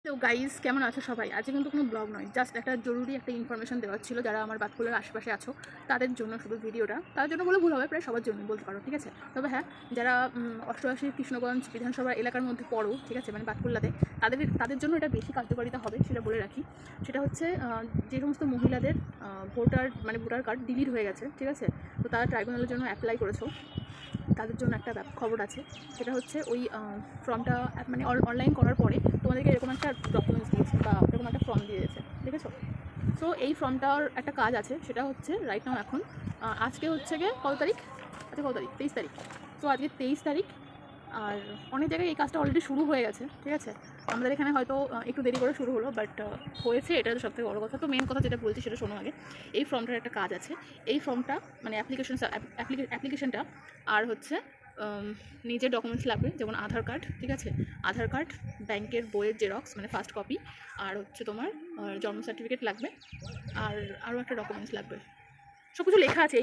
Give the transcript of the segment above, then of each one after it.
তো গাইজ কেমন আছো সবাই? আজকে কিন্তু কোনো ব্লগ নয়, জাস্ট একটা জরুরি একটা ইনফরমেশন দেওয়ার ছিল। যারা আমার বাতকুলার আশেপাশে আছো তাদের জন্য শুধু ভিডিওটা, তাদের জন্য বলে ভুল হবে, প্রায় সবার জন্য বলতে পারো, ঠিক আছে? তবে হ্যাঁ, যারা অষ্টআশি কৃষ্ণগঞ্জ বিধানসভা এলাকার মধ্যে পড়ো, ঠিক আছে, মানে বাতকুল্লাতে, তাদের জন্য এটা বেশি কার্যকারিতা হবে সেটা বলে রাখি। সেটা হচ্ছে যে সমস্ত মহিলাদের ভোটার কার্ড ডিলিট হয়ে গেছে, ঠিক আছে, তো তারা ট্রাইব্যুনালের জন্য অ্যাপ্লাই করেছো, তাদের জন্য একটা খবর আছে। সেটা হচ্ছে ওই ফর্মটা মানে অনলাইন করার পরে তোমাদেরকে এরকম একটা ডকুমেন্টস দিয়েছে বা এরকম একটা ফর্ম দিয়েছে, ঠিক আছে? সো এই ফর্মটার একটা কাজ আছে, সেটা হচ্ছে রাইট নাও এখন আজকে হচ্ছে গিয়ে কত তারিখ? আজকে কত তারিখ? 23 তারিখ। সো আজকে 23 তারিখ, আর অনেক জায়গায় এই কাজটা অলরেডি শুরু হয়ে গেছে, ঠিক আছে? আমাদের এখানে হয়তো একটু দেরি করে শুরু হলো, বাট হয়েছে, এটা তো সবথেকে বড়ো কথা। তো মেন কথা যেটা বলছি সেটা শোনো আগে। এই ফর্মটার একটা কাজ আছে। এই ফর্মটা মানে অ্যাপ্লিকেশনটা আর হচ্ছে নিজের ডকুমেন্টস লাগবে, যেমন আধার কার্ড, ঠিক আছে, আধার কার্ড, ব্যাংকের বইয়ের জেরক্স মানে ফার্স্ট কপি, আর হচ্ছে তোমার জন্ম সার্টিফিকেট লাগবে, আর আরও একটা ডকুমেন্টস লাগবে। সব কিছু লেখা আছে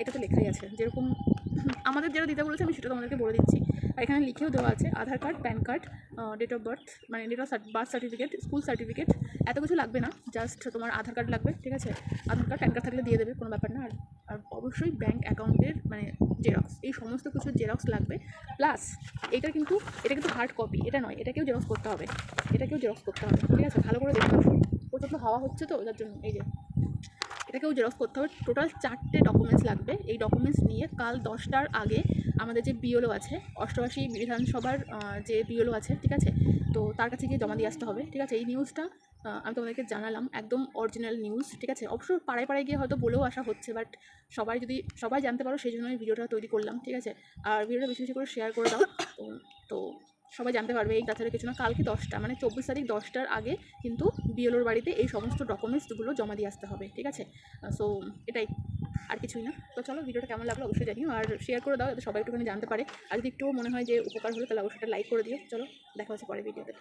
এটাতে লেখাই আছে। যেরকম আমাদের যেটা দিতে বলেছে আমি সেটা তোমাদেরকে বলে দিচ্ছি, আর এখানে লিখেও দেওয়া আছে। Aadhaar card, PAN card, date of birth মানে date of birth certificate, school certificate, এত কিছু লাগবে না, জাস্ট তোমার আধার কার্ড লাগবে, ঠিক আছে? আধার কার্ড, প্যান কার্ড থাকলে দিয়ে দেবে, কোনো ব্যাপার না। আর অবশ্যই ব্যাঙ্ক অ্যাকাউন্টের মানে জেরক্স, এই সমস্ত কিছু জেরক্স লাগবে। প্লাস এটা কিন্তু হার্ড কপি, এটা নয়, এটাকেও জেরক্স করতে হবে, ঠিক আছে? ভালো করে দেখতে হবে, প্রচণ্ড হাওয়া হচ্ছে তো যার জন্য এই যে এটাকেও জেরক্স করতে হবে। টোটাল 4টে ডকুমেন্টস লাগবে। এই ডকুমেন্টস নিয়ে কাল 10টার আগে আমাদের যে বিএলও আছে, অষ্টআশি বিধানসভার যে বিএলও আছে, ঠিক আছে, তো তার কাছে গিয়ে জমা দিয়ে আসতে হবে, ঠিক আছে? এই নিউজটা আমি তোমাদেরকে জানালাম, একদম অরিজিনাল নিউজ, ঠিক আছে? অবশ্য পাড়ায় পাড়ায় গিয়ে হয়তো বলেও আসা হচ্ছে, বাট সবাই জানতে পারো সেই জন্য আমি ভিডিওটা তৈরি করলাম, ঠিক আছে? আর ভিডিওটা বেশি বেশি করে শেয়ার করে দাও, তো সবাই জানতে পারবে। এই তাছাড়া কিছু না, কালকে 10টা মানে 24 তারিখ 10টার আগে কিন্তু বিএলওর বাড়িতে এই সমস্ত ডকুমেন্টসগুলো জমা দিয়ে আসতে হবে, ঠিক আছে? সো এটাই, আর কিছুই না। তো চলো, ভিডিওটা কেমন লাগলো অবশ্যই জানিও, আর শেয়ার করে দাও যাতে সবাই একটুখানি জানতে পারে। আর যদি একটুও মনে হয় যে উপকার হলো তাহলে অবশ্যই লাইক করে দিও। চলো, দেখা হচ্ছে পরে ভিডিওতে।